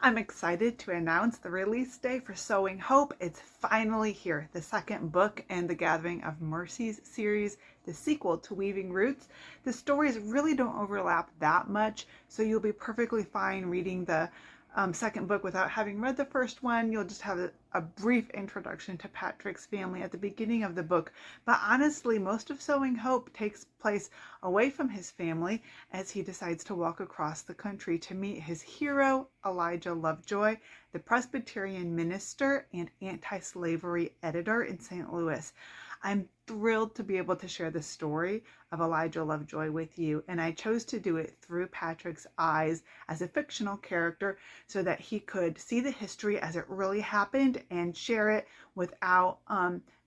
I'm excited to announce the release day for Sowing Hope. It's finally here, the second book in the Gathering of Mercies series, the sequel to Weaving Roots. The stories really don't overlap that much, so you'll be perfectly fine reading the second book without having read the first one. You'll just have a brief introduction to Patrick's family at the beginning of the book. But honestly, most of Sowing Hope takes place away from his family as he decides to walk across the country to meet his hero, Elijah Lovejoy, the Presbyterian minister and anti-slavery editor in St. Louis. I'm thrilled to be able to share the story of Elijah Lovejoy with you, and I chose to do it through Patrick's eyes as a fictional character so that he could see the history as it really happened and share it without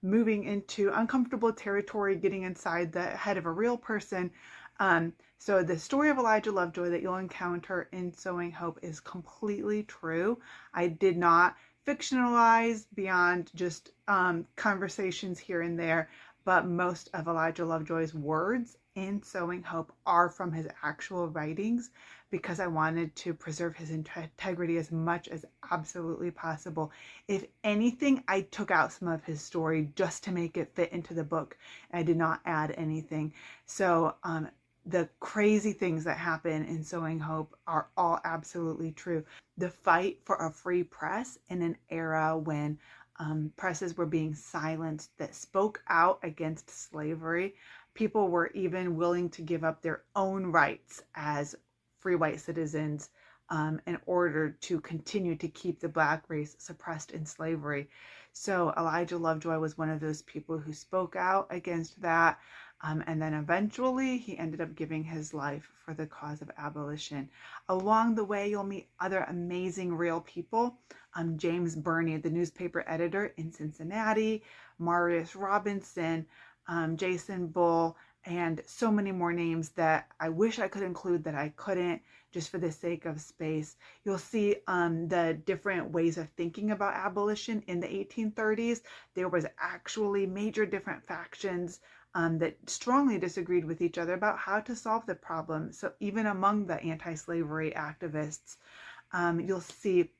moving into uncomfortable territory, getting inside the head of a real person. So the story of Elijah Lovejoy that you'll encounter in Sowing Hope is completely true. I did not fictionalized beyond just conversations here and there, but most of Elijah Lovejoy's words in Sowing Hope are from his actual writings because I wanted to preserve his integrity as much as absolutely possible. If anything, I took out some of his story just to make it fit into the book. I did not add anything. So the crazy things that happen in Sowing Hope are all absolutely true. The fight for a free press in an era when presses were being silenced that spoke out against slavery. People were even willing to give up their own rights as free white citizens in order to continue to keep the Black race suppressed in slavery. So Elijah Lovejoy was one of those people who spoke out against that. And then eventually he ended up giving his life for the cause of abolition. Along the way, you'll meet other amazing real people. James Burney, the newspaper editor in Cincinnati, Marius Robinson, Jason Bull, and so many more names that I wish I could include that I couldn't just for the sake of space. You'll see the different ways of thinking about abolition in the 1830s. There was actually major different factions that strongly disagreed with each other about how to solve the problem. So even among the anti-slavery activists, you'll see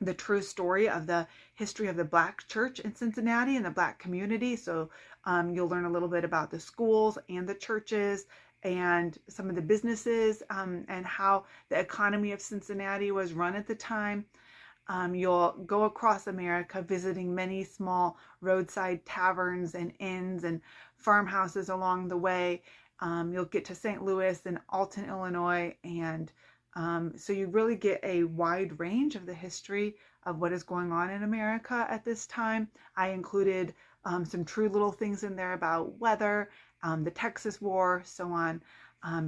the true story of the history of the Black church in Cincinnati and the Black community. So you'll learn a little bit about the schools and the churches and some of the businesses and how the economy of Cincinnati was run at the time. You'll go across America visiting many small roadside taverns and inns and farmhouses along the way. You'll get to St. Louis and Alton, Illinois, and so you really get a wide range of the history of what is going on in America at this time. I included some true little things in there about weather, the Texas War, so on.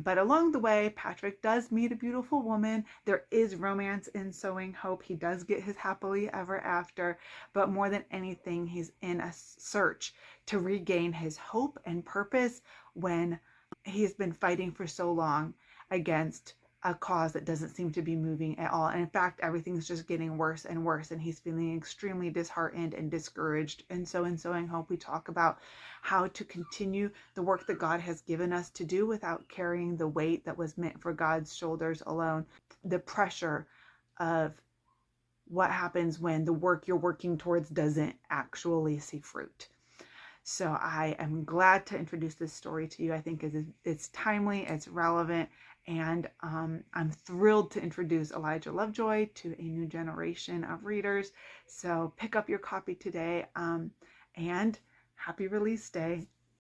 But along the way, Patrick does meet a beautiful woman. There is romance in Sowing Hope. He does get his happily ever after, but more than anything, he's in a search to regain his hope and purpose when he's been fighting for so long against a cause that doesn't seem to be moving at all. And in fact, everything's just getting worse and worse, and he's feeling extremely disheartened and discouraged. And so in Sowing Hope, we talk about how to continue the work that God has given us to do without carrying the weight that was meant for God's shoulders alone. The pressure of what happens when the work you're working towards doesn't actually see fruit. So I am glad to introduce this story to you. I think it's timely, it's relevant, and I'm thrilled to introduce Elijah Lovejoy to a new generation of readers. So pick up your copy today, and happy release day.